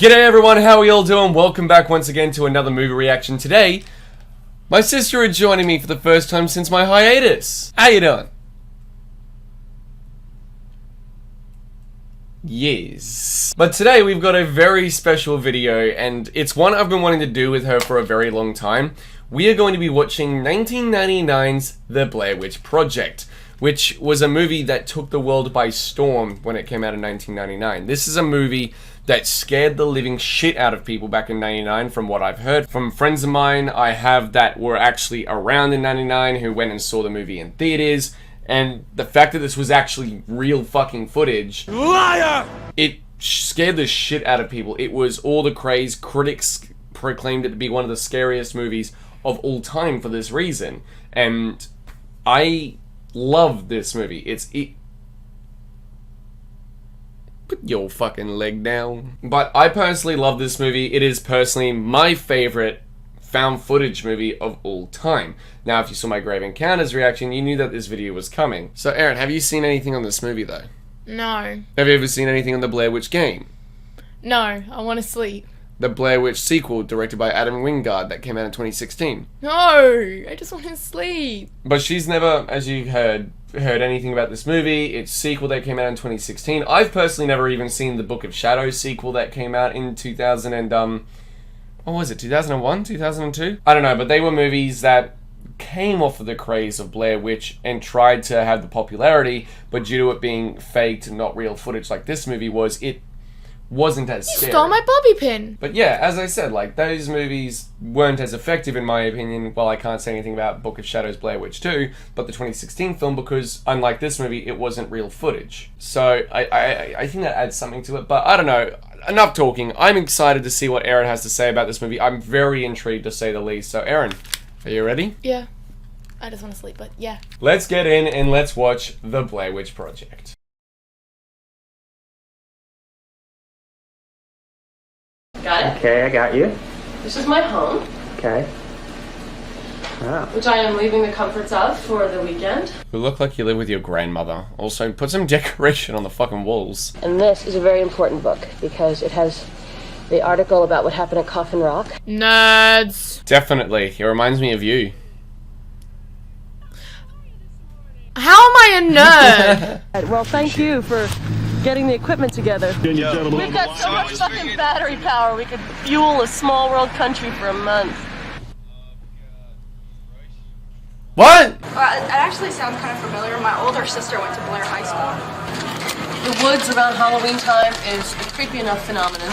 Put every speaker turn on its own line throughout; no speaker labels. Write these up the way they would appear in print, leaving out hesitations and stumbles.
G'day everyone, how are we all doing? Welcome back once again to another movie reaction. Today, my sister is joining me for the first time since my hiatus. How you doing? Yes. But today we've got a very special video, and it's one I've been wanting to do with her for a very long time. We are going to be watching 1999's The Blair Witch Project, which was a movie that took the world by storm when it came out in 1999. This is a movie that scared the living shit out of people back in 99, from what I've heard from friends of mine I have that were actually around in 99 who went and saw the movie in theaters, and the fact that this was actually real fucking footage, liar! It scared the shit out of people. It was all the craze. Critics proclaimed it to be one of the scariest movies of all time for this reason, and I love this movie. Put your fucking leg down. But I personally love this movie. It is personally my favorite found footage movie of all time. Now, if you saw my Grave Encounters reaction, you knew that this video was coming. So, Erin, have you seen anything on this movie, though?
No.
Have you ever seen anything on the Blair Witch game?
No, I want to sleep.
The Blair Witch sequel, directed by Adam Wingard, that came out in 2016.
No, I just want to sleep.
But she's never, as you heard anything about this movie. Its sequel that came out in 2016. I've personally never even seen the Book of Shadows sequel that came out in 2000 and what was it, 2001, 2002? I don't know, but they were movies that came off of the craze of Blair Witch and tried to have the popularity, but due to it being faked and not real footage like this movie was, it wasn't as scary.
You stole my bobby pin.
But yeah, as I said, like, those movies weren't as effective in my opinion. Well, I can't say anything about Book of Shadows, Blair Witch 2, but the 2016 film, because unlike this movie, it wasn't real footage. So I think that adds something to it, but I don't know. Enough talking. I'm excited to see what Erin has to say about this movie. I'm very intrigued, to say the least. So Erin, are you ready?
Yeah. I just want to sleep, but yeah.
Let's get in and let's watch The Blair Witch Project.
Got it?
Okay, I got you.
This is my home.
Okay. Wow.
Which I am leaving the comforts of for the weekend.
You look like you live with your grandmother. Also, put some decoration on the fucking walls.
And this is a very important book because it has the article about what happened at Coffin Rock.
Nerds.
Definitely. It reminds me of you.
How am I a nerd?
Well, thank you for getting the equipment together. We've got so much fucking battery power we could fuel a small world country for a month.
What?
It actually sounds kind of familiar. My older sister went to Blair High School.
The woods around Halloween time is a creepy enough phenomenon.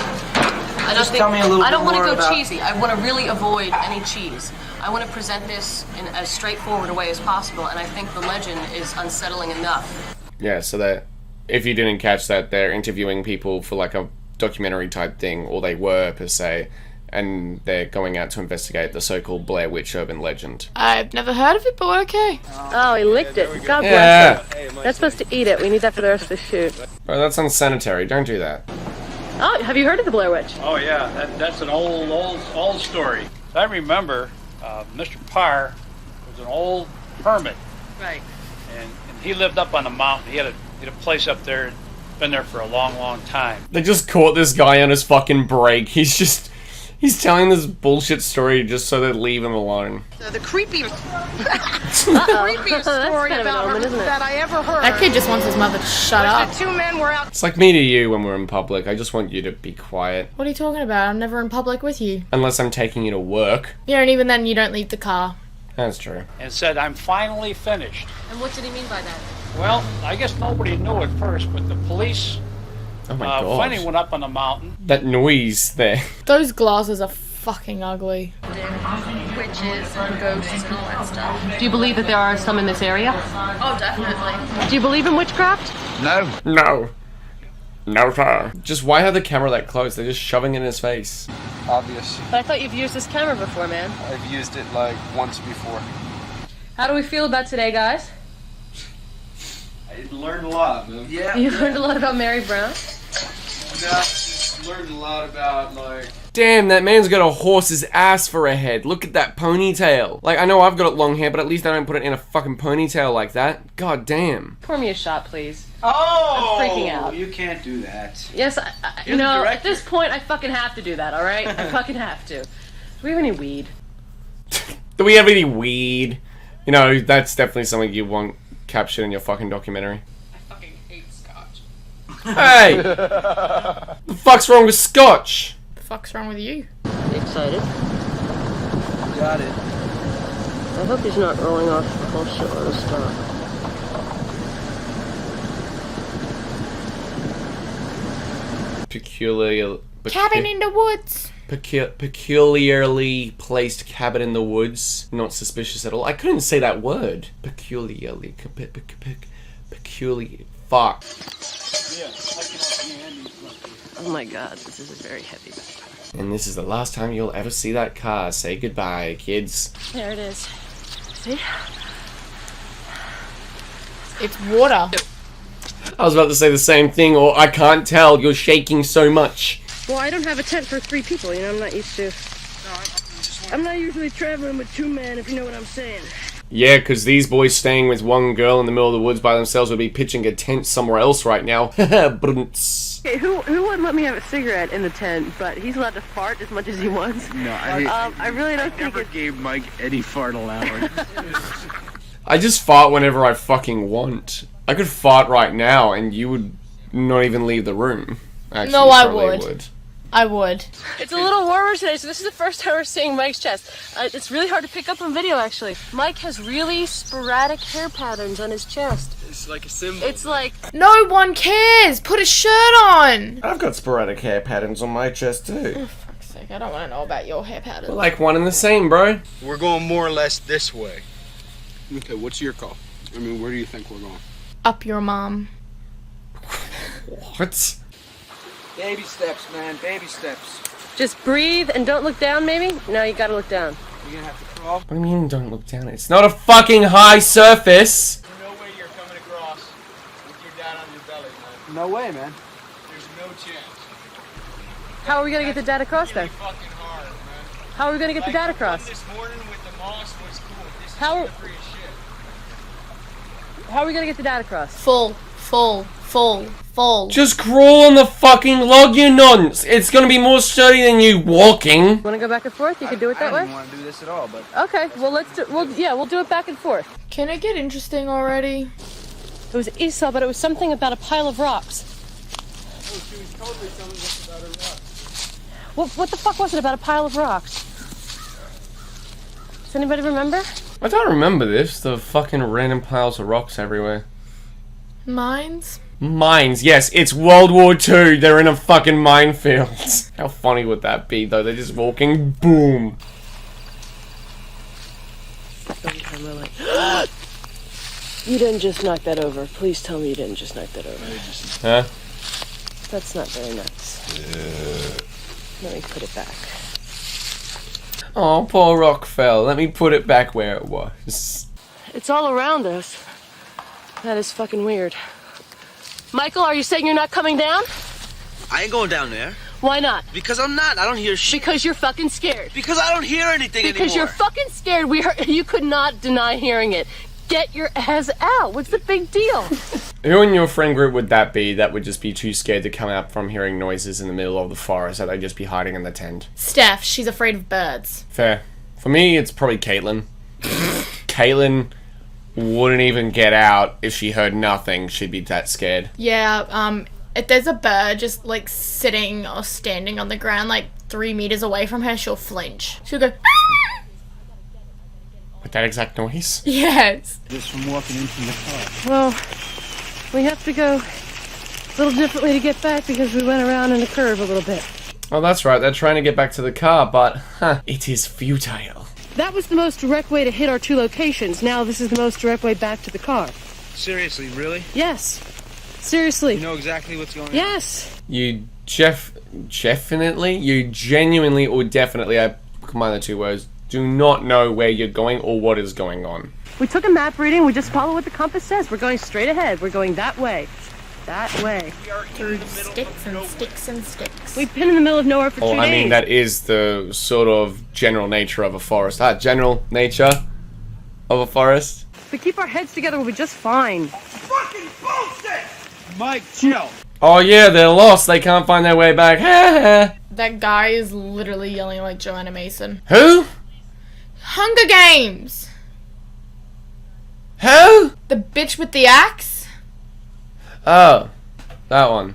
Tell me a little
I don't
bit
want to
more
go
about...
cheesy. I want to really avoid any cheese. I want to present this in as straightforward a way as possible, and I think the legend is unsettling enough.
Yeah, so that if you didn't catch that, they're interviewing people for like a documentary type thing, or they were per se, and they're going out to investigate the so-called Blair Witch urban legend.
I've never heard of it, but okay.
Oh, he licked it. God
Yeah.
bless him. That's supposed to eat it. We need that for the rest of the shoot.
Bro, that's unsanitary. Don't do that.
Oh, have you heard of the Blair Witch?
Oh yeah, that's an old story. I remember Mr. Parr was an old hermit,
Right.
and he lived up on the mountain. He had a place up there, been there for a long time.
They just caught this guy on his fucking break. He's telling this bullshit story just so they leave him alone.
The creepiest story
kind of
about
an omen,
her
isn't it?
that I ever heard.
That kid just wants his mother to shut
The
up.
two men were out.
It's like me to you when we're in public. I just want you to be quiet.
What are you talking about? I'm never in public with you.
Unless I'm taking you to work.
Yeah, and even then you don't leave the car.
That's true.
And said, "I'm finally finished."
And what did he mean by that?
Well, I guess nobody knew at first, but the police
Oh my
finally
god.
went up on the mountain.
That noise there.
Those glasses are fucking ugly.
Witches and ghosts and all that stuff.
Do you believe that there are some in this area?
Oh, definitely.
Do you believe in witchcraft?
No. No, sir. Just why have the camera that close? They're just shoving it in his face.
Obvious.
But I thought you've used this camera before, man.
I've used it like once before.
How do we feel about today, guys?
I learned a lot, man. Yeah.
You learned a lot about Mary Brown?
Just learned a lot about like...
Damn, that man's got a horse's ass for a head. Look at that ponytail. Like, I know I've got long hair, but at least I don't put it in a fucking ponytail like that. God damn.
Pour me a shot, please.
Oh!
I'm freaking out.
You can't do that.
Yes,
You're the
at
director.
this point, I fucking have to do that, alright? I fucking have to. Do we have any weed?
Do we have any weed? You know, that's definitely something you want captured in your fucking documentary.
I fucking hate scotch.
Hey! The fuck's wrong with scotch?
The fuck's wrong with you?
Excited?
Got it.
I hope he's not rolling off a whole shitload of stuff.
Cabin in the woods.
Peculiarly placed cabin in the woods. Not suspicious at all. I couldn't say that word. Peculiarly. Peculiar. Fuck.
Oh my god, this is a very heavy backpack.
And this is the last time you'll ever see that car. Say goodbye, kids.
There it is. See?
It's water.
I was about to say the same thing, or I can't tell. You're shaking so much.
Well, I don't have a tent for 3 people, you know, I'm not used to... I'm not usually traveling with 2 men, if you know what I'm saying.
Yeah, because these boys staying with one girl in the middle of the woods by themselves would be pitching a tent somewhere else right now. Brunts.
Okay, who wouldn't let me have a cigarette in the tent, but he's allowed to fart as much as he wants?
No,
I really don't think
never gave Mike any fart allowance.
I just fart whenever I fucking want. I could fart right now and you would not even leave the room. Actually,
No,
you
I
probably
would. I would.
It's a little warmer today, so this is the first time we're seeing Mike's chest. It's really hard to pick up on video, actually. Mike has really sporadic hair patterns on his chest.
It's like a symbol.
It's like...
No one cares. Put a shirt on.
I've got sporadic hair patterns on my chest too.
For fuck's sake, I don't want to know about your hair pattern.
We're like one and the same, bro.
We're going more or less this way. Okay, what's your call? I mean, where do you think we're going?
Up your mom.
What?
Baby steps, man. Baby steps.
Just breathe and don't look down, maybe? No, you gotta look down.
You're gonna have to crawl.
What do you mean don't look down? It's not a fucking high surface.
There's no way you're coming across with your dad on your belly, man.
No way, man.
There's no chance.
How are we gonna get the dad across,
Really
then?
fucking hard, man.
How are we gonna get the dad
Like, the one
across?
this morning with the moss was cool. This is
How-
slippery as shit.
How are we gonna get the dad across?
Full.
Just crawl on the fucking log, you nonce. It's gonna be more sturdy than you walking.
Wanna go back and forth? You can do it that
I
way?
don't even want to do this at all, but
Okay, well let's do, we'll do it back and forth.
Can it get interesting already?
It was Esau, but it was something about a pile of rocks.
Oh, she was totally telling us about her rock.
What the fuck was it about a pile of rocks? Does anybody remember?
I don't remember this. The fucking random piles of rocks everywhere.
Mines?
Mines, yes, it's World War II. They're in a fucking minefield. How funny would that be, though? They're just walking, boom.
You didn't just knock that over. Please tell me you didn't just knock that over.
Huh?
That's not very nice. Let me put it back.
Oh, poor rock fell. Let me put it back where it was.
It's all around us. That is fucking weird. Michael, are you saying you're not coming down?
I ain't going down there.
Why not?
Because I'm not. I don't hear shit.
Because you're fucking scared.
Because I don't hear anything
Because
anymore.
you're fucking scared. You could not deny hearing it. Get your ass out. What's the big deal?
Who in your friend group would that be that would just be too scared to come out from hearing noises in the middle of the forest, that they'd just be hiding in the tent?
Steph, she's afraid of birds.
Fair. For me, it's probably Caitlin. Caitlin wouldn't even get out if she heard nothing. She'd be that scared.
Yeah, if there's a bird just like sitting or standing on the ground like 3 meters away from her, she'll flinch. She'll go, "Ah!"
With that exact noise?
Yes.
Just from walking into the car.
Well, we have to go a little differently to get back because we went around in a curve a little bit.
Oh, that's right. They're trying to get back to the car, but it is futile.
That was the most direct way to hit our 2 locations. Now this is the most direct way back to the car.
Seriously, really?
Yes. Seriously.
You know exactly what's going on?
Yes.
You definitely, you genuinely or definitely, I combine the 2 words, do not know where you're going or what is going on.
We took a map reading. We just follow what the compass says. We're going straight ahead. We're going that way. That way.
Through sticks and sticks and sticks.
We've been in the middle of nowhere for 2 days.
I mean, that is the sort of general nature of a forest. General nature of a forest.
If we keep our heads together, we'll be just fine.
Fucking bullshit! Mike, chill.
Oh yeah, they're lost. They can't find their way back.
That guy is literally yelling like Joanna Mason.
Who?
Hunger Games!
Who?
The bitch with the axe?
Oh, that one.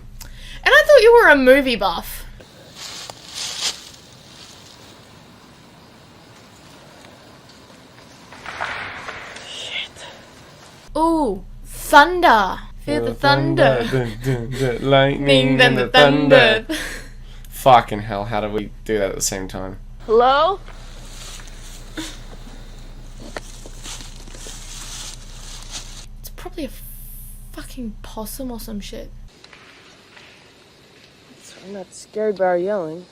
And I thought you were a movie buff. Ooh, thunder. Feel the thunder.
Lightning
Then the thunder.
Fucking hell, how did we do that at the same time?
Hello?
It's probably a fucking possum or some shit.
I'm not scared by our yelling.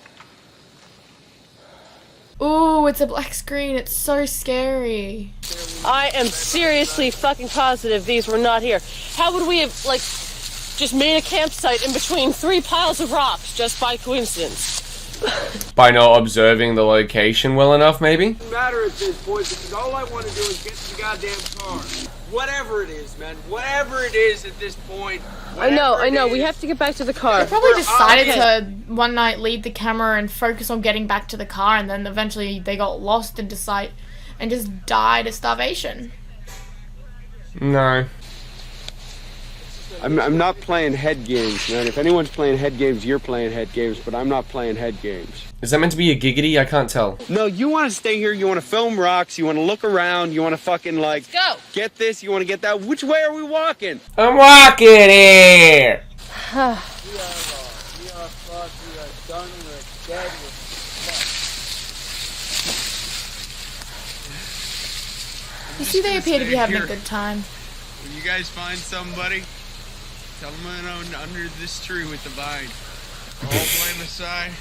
Ooh, it's a black screen. It's so scary.
I am seriously fucking positive these were not here. How would we have, like, just made a campsite in between 3 piles of rocks just by coincidence?
By not observing the location well enough, maybe?
Doesn't matter at this point because all I want to do is get to the goddamn car. Whatever it is, man. Whatever it is at this point.
I know. We have to get back to the car.
They probably decided
okay.
to one night leave the camera and focus on getting back to the car, and then eventually they got lost and just died of starvation.
No.
I'm not playing head games, man. If anyone's playing head games, you're playing head games, but I'm not playing head games.
Is that meant to be a giggity? I can't tell.
No, you want to stay here, you want to film rocks, you want to look around, you want to fucking, like,
Go!
get this, you want to get that. Which way are we walking?
I'm walking here!
We are fucked. We are done. We're dead. We're fucked.
You see, they appear to be having a good time.
When you guys find somebody, tell them I'm under this tree with the vine. All blame aside.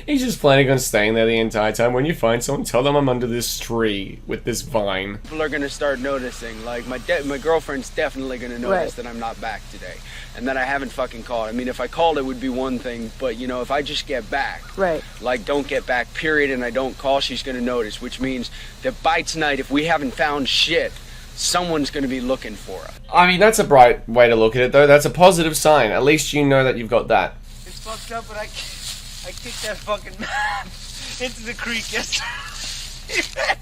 He's just planning on staying there the entire time. When you find someone, tell them I'm under this tree with this vine.
People are gonna start noticing. Like my girlfriend's definitely gonna notice that I'm not back today, and that I haven't fucking called. I mean, if I called, it would be one thing, but you know, if I just get back,
Right.
like don't get back, period, and I don't call, she's gonna notice. Which means that by tonight, if we haven't found shit, someone's gonna be looking for us.
I mean, that's a bright way to look at it, though. That's a positive sign. At least you know that you've got that.
It's fucked up, but I kicked that fucking map into the creek yesterday.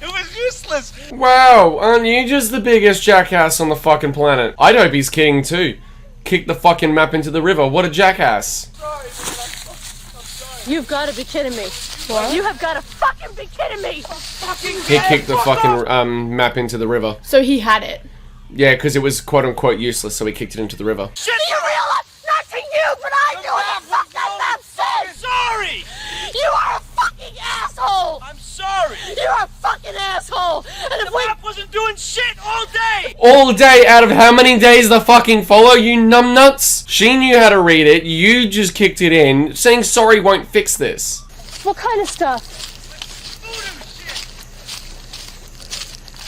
It was useless.
Wow, aren't you just the biggest jackass on the fucking planet? I'd hope he's kidding too. Kick the fucking map into the river. What a jackass.
You've got to be kidding me. What? You have got to fucking be kidding me.
He kicked the fucking map into the river.
So he had it.
Yeah, because it was quote-unquote useless, so he kicked it into the river.
Shit, you realize? Not to you, but I knew what the fuck that map says.
Sorry.
You are a fucking asshole.
I'm sorry.
You are a fucking asshole. And if
The map wasn't doing shit all day.
All day out of how many days the fucking follow, you numbnuts? She knew how to read it, you just kicked it in. Saying sorry won't fix this.
What kind of stuff?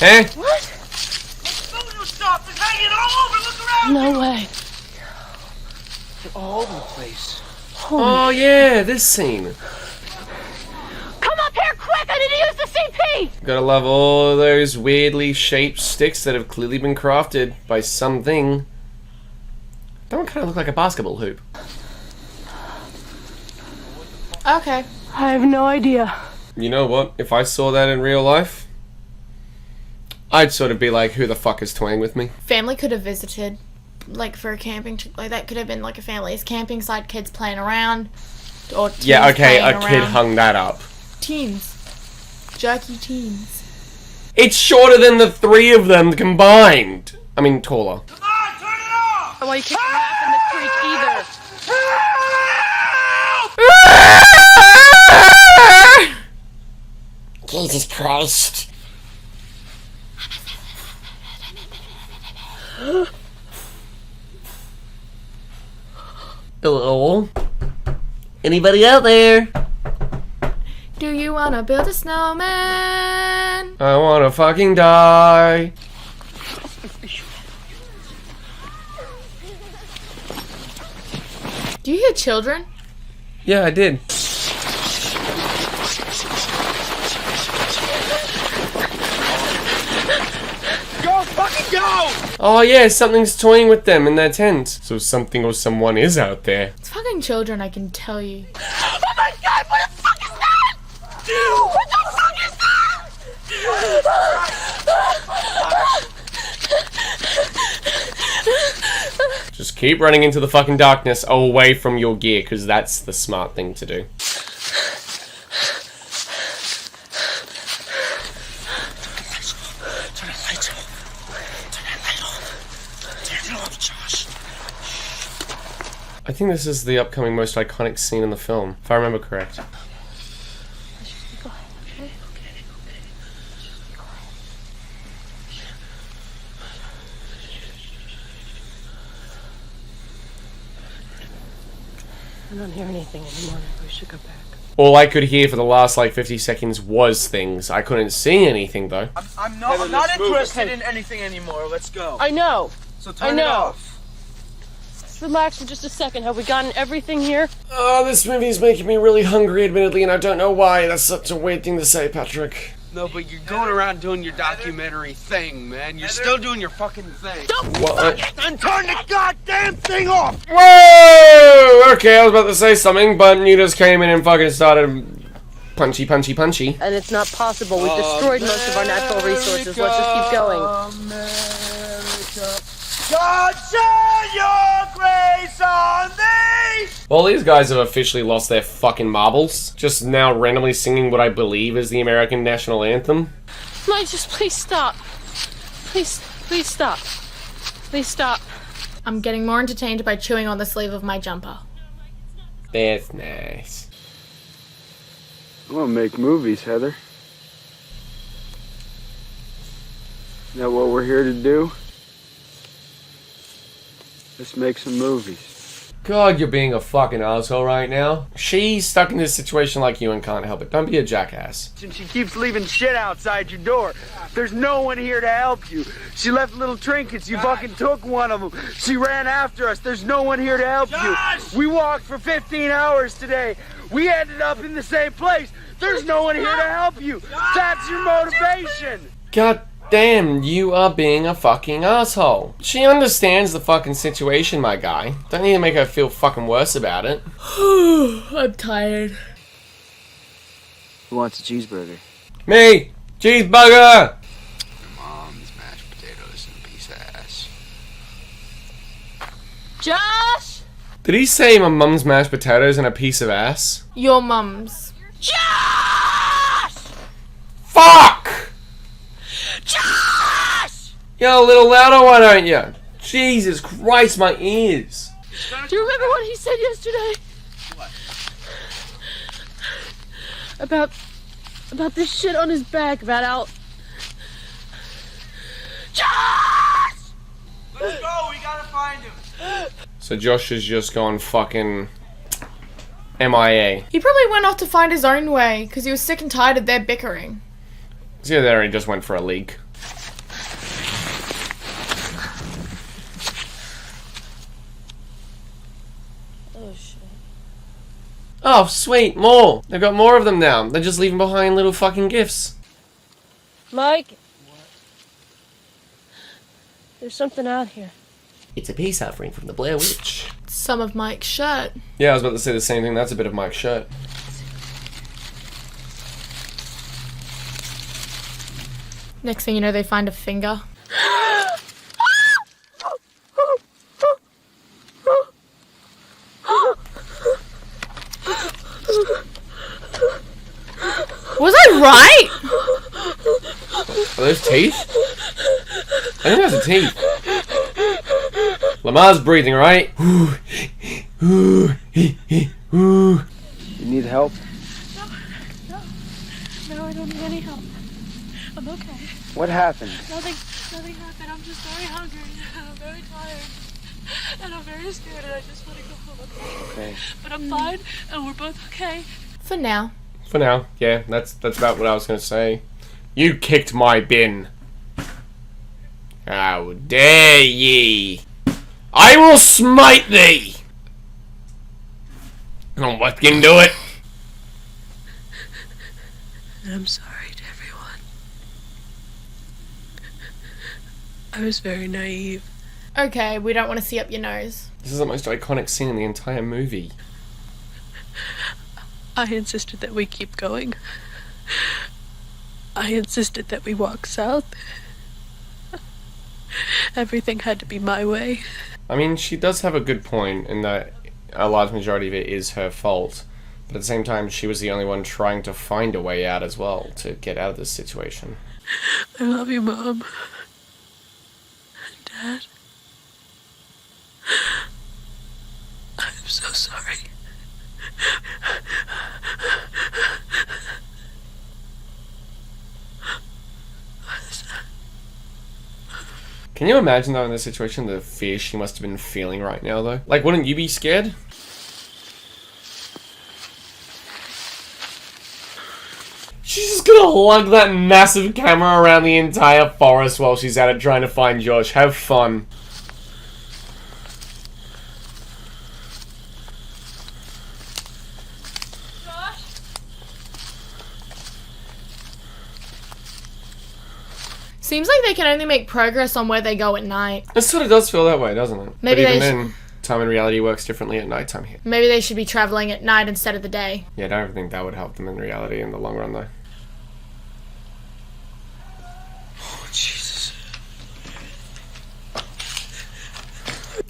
Eh?
What?
Photo stuff is hanging all over. Look around.
No way.
All over the place.
Oh yeah, this scene.
Come up here quick! I need to use the CP!
Gotta love all those weirdly shaped sticks that have clearly been crafted by something. That one kind of looked like a basketball hoop.
Okay.
I have no idea.
You know what? If I saw that in real life, I'd sort of be like, who the fuck is toying with me?
Family could have visited, like, for a camping trip. Like, that could have been like a family's camping site, kids playing around. Or teens
Yeah, okay, a
playing
kid
around.
hung that up.
Teens. Jerky teens.
It's shorter than the 3 of them combined. I mean, taller.
Come on, turn it off.
Why you kick the map in the creek either?
Jesus Christ. Hello? Anybody out there?
Do you wanna build a snowman?
I wanna fucking die.
Do you hear children?
Yeah, I did.
Go, fucking go!
Oh yeah, something's toying with them in their tent. So something or someone is out there.
It's fucking children, I can tell you.
Oh my god, what the fuck is that? What the fuck is that?
Just keep running into the fucking darkness away from your gear, because that's the smart thing to do.
Turn that light off. Turn that light off. Turn it off, Josh.
I think this is the upcoming most iconic scene in the film, if I remember correct.
I don't hear anything anymore. We should go back.
All I could hear for the last like 50 seconds was things. I couldn't see anything though.
I'm not interested in anything anymore. Let's go.
I know.
So turn it off.
Just relax for just a second. Have we gotten everything here?
Oh, this movie's making me really hungry, admittedly, and I don't know why. That's such a weird thing to say, Patrick.
No, but you're going around doing your documentary thing, man. You're still doing your fucking thing.
Then turn the goddamn thing off.
Whoa! Okay, I was about to say something, but you just came in and fucking started punchy.
And it's not possible. We've destroyed most of our natural resources. Let's just keep going.
America. God send your grace on thee!
Well, these guys have officially lost their fucking marbles. Just now randomly singing what I believe is the American national anthem.
Mike, just please stop. Please stop. Please stop.
I'm getting more entertained by chewing on the sleeve of my jumper.
That's nice.
I want to make movies, Heather. Is that what we're here to do? Let's make some movies.
God, you're being a fucking asshole right now. She's stuck in this situation like you and can't help it. Don't be a jackass.
And she keeps leaving shit outside your door. There's no one here to help you. She left little trinkets. You fucking took one of them. She ran after us. There's no one here to help you. We walked for 15 hours today. We ended up in the same place. There's no one here to help you. That's your motivation.
God damn, you are being a fucking asshole. She understands the fucking situation, my guy. Don't need to make her feel fucking worse about it.
I'm tired.
Who wants a cheeseburger?
Me! Cheeseburger!
Mom's mashed potatoes and a piece of ass.
Josh!
Did he say my mum's mashed potatoes and a piece of ass?
Your mum's.
Josh!
Fuck!
Josh!
You're a little louder, why don't you? Jesus Christ, my ears.
Do you remember what he said yesterday?
What?
About this shit on his back, about out. Josh!
Let's go. We gotta find him.
So Josh has just gone fucking MIA.
He probably went off to find his own way because he was sick and tired of their bickering.
See there, he just went for a leak.
Oh shit.
Oh, sweet, more. They've got more of them now. They're just leaving behind little fucking gifts.
Mike? What? There's something out here.
It's a peace offering from the Blair Witch.
Some of Mike's shirt.
Yeah, I was about to say the same thing. That's a bit of Mike's shirt.
Next thing you know, they find a finger. Was I right?
Are those teeth? I think those are teeth. Lamar's breathing, right?
You need help?
No, I don't need any help. I'm okay.
What happened?
Nothing happened. I'm just very hungry. I'm very tired. And I'm very scared and I just want to go home.
Okay.
But I'm fine and we're both okay.
For now.
For now, yeah, that's about what I was going to say. You kicked my bin. How dare ye! I will smite thee! And what can do it?
And I'm sorry to everyone. I was very naive.
Okay, we don't want to see up your nose.
This is the most iconic scene in the entire movie.
I insisted that we keep going. I insisted that we walk south. Everything had to be my way.
I mean, she does have a good point in that a large majority of it is her fault. But at the same time, she was the only one trying to find a way out as well, to get out of this situation.
I love you, Mom. Dad. I'm so sorry.
Can you imagine, though, in this situation, the fear she must have been feeling right now, though? Like, wouldn't you be scared? She's just gonna lug that massive camera around the entire forest while she's at it trying to find Josh. Have fun.
Seems like they can only make progress on where they go at night.
It sort of does feel that way, doesn't it?
Maybe
but even
they
then, time in reality works differently at nighttime here.
Maybe they should be traveling at night instead of the day.
Yeah, I don't think that would help them in reality in the long run, though.
Oh, Jesus.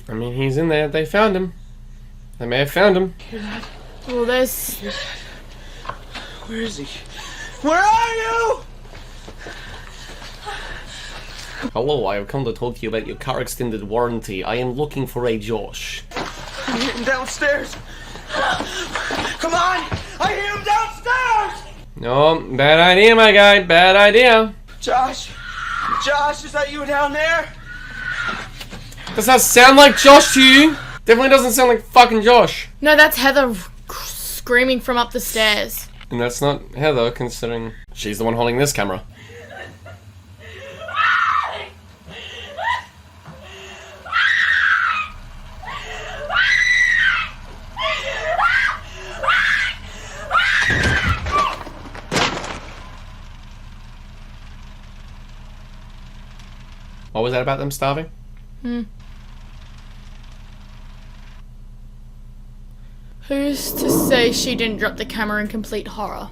I mean, he's in there. They found him. They may have found him.
Well, there's...
Where is he? Where are you?
Hello, I have come to talk to you about your car extended warranty. I am looking for a Josh.
I hear him downstairs. Come on! I hear him downstairs!
No, bad idea, my guy. Bad idea.
Josh? Josh, is that you down there?
Does that sound like Josh to you? Definitely doesn't sound like fucking Josh.
No, that's Heather screaming from up the stairs.
And that's not Heather, considering she's the one holding this camera. What was that about them starving?
Who's to say she didn't drop the camera in complete horror?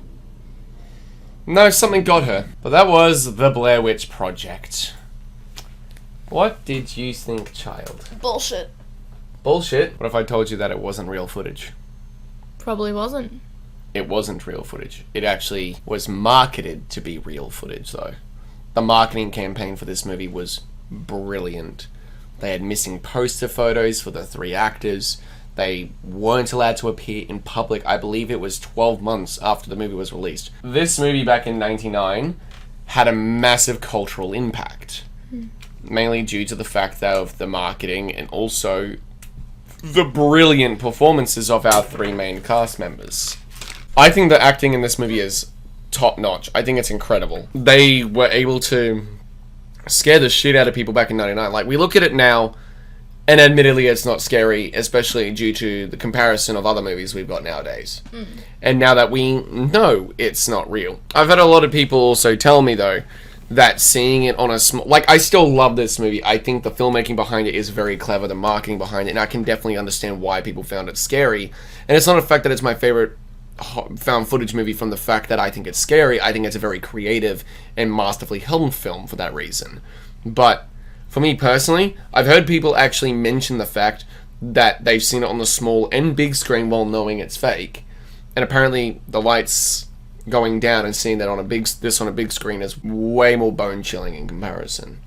No, something got her. But that was the Blair Witch Project. What did you think, child?
Bullshit.
Bullshit? What if I told you that it wasn't real footage?
Probably wasn't.
It wasn't real footage. It actually was marketed to be real footage, though. The marketing campaign for this movie was brilliant. They had missing poster photos for the 3 actors. They weren't allowed to appear in public. I believe it was 12 months after the movie was released. This movie back in '99 had a massive cultural impact. Mainly due to the fact that of the marketing and also the brilliant performances of our 3 main cast members. I think the acting in this movie is top notch. I think it's incredible. They were able to scare the shit out of people back in '99. Like, we look at it now, and admittedly it's not scary, especially due to the comparison of other movies we've got nowadays. And now that we know it's not real. I've had a lot of people also tell me, though, that seeing it on a small... Like, I still love this movie. I think the filmmaking behind it is very clever, the marketing behind it, and I can definitely understand why people found it scary. And it's not a fact that it's my favorite found footage movie from the fact that I think it's scary. I think it's a very creative and masterfully filmed film for that reason. But for me personally, I've heard people actually mention the fact that they've seen it on the small and big screen while knowing it's fake. And apparently the lights going down and seeing that on a big screen is way more bone chilling in comparison.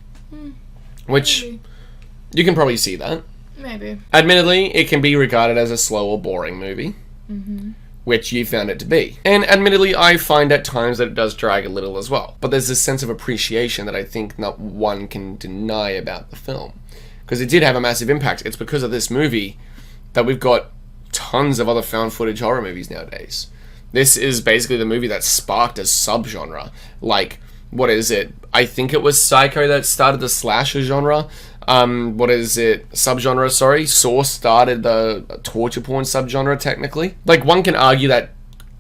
Which
Maybe.
You can probably see that.
Maybe.
Admittedly, it can be regarded as a slow or boring movie. Which you found it to be. And admittedly, I find at times that it does drag a little as well. But there's this sense of appreciation that I think not one can deny about the film. Because it did have a massive impact. It's because of this movie that we've got tons of other found footage horror movies nowadays. This is basically the movie that sparked a subgenre. Like, what is it? I think it was Psycho that started the slasher genre. Subgenre, sorry. Saw started the torture porn subgenre, technically. Like, one can argue that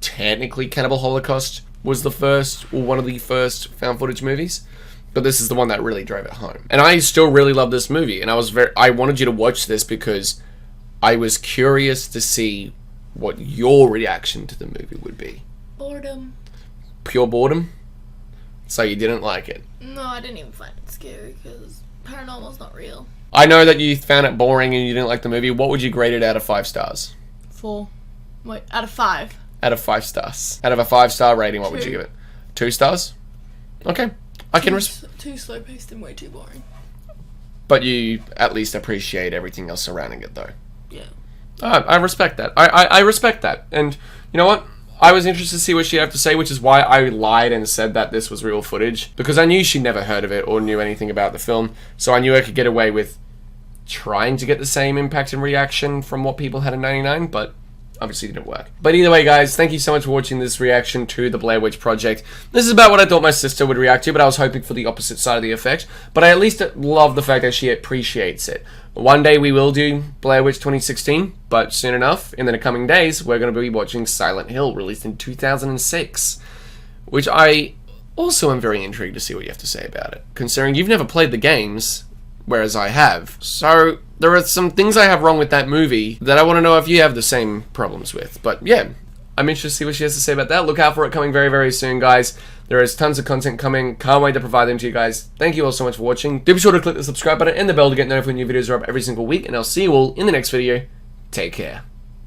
technically Cannibal Holocaust was the first, or one of the first found footage movies. But this is the one that really drove it home. And I still really love this movie, and I wanted you to watch this because I was curious to see what your reaction to the movie would be.
Boredom.
Pure boredom? So you didn't like it?
No, I didn't even find it scary because paranormal's not real.
I know that you found it boring and you didn't like the movie. What would you grade it out of 5 stars?
4. Wait, out of 5.
Out of 5 stars. Out of a 5-star rating, what would you
2.
give it? 2 stars? Okay. I can
Too slow paced and way too boring.
But you at least appreciate everything else surrounding it, though.
Yeah.
I respect that. I respect that. And you know what? I was interested to see what she'd have to say, which is why I lied and said that this was real footage. Because I knew she'd never heard of it or knew anything about the film. So I knew I could get away with trying to get the same impact and reaction from what people had in 99, but obviously didn't work. But either way, guys, thank you so much for watching this reaction to the Blair Witch Project. This is about what I thought my sister would react to, but I was hoping for the opposite side of the effect. But I at least love the fact that she appreciates it. One day we will do Blair Witch 2016, but soon enough, in the coming days, we're going to be watching Silent Hill, released in 2006, which I also am very intrigued to see what you have to say about it, considering you've never played the games, whereas I have. So there are some things I have wrong with that movie that I want to know if you have the same problems with. But yeah, I'm interested to see what she has to say about that. Look out for it coming very, very soon, guys. There is tons of content coming. Can't wait to provide them to you guys. Thank you all so much for watching. Do be sure to click the subscribe button and the bell to get notified when new videos are up every single week. And I'll see you all in the next video. Take care.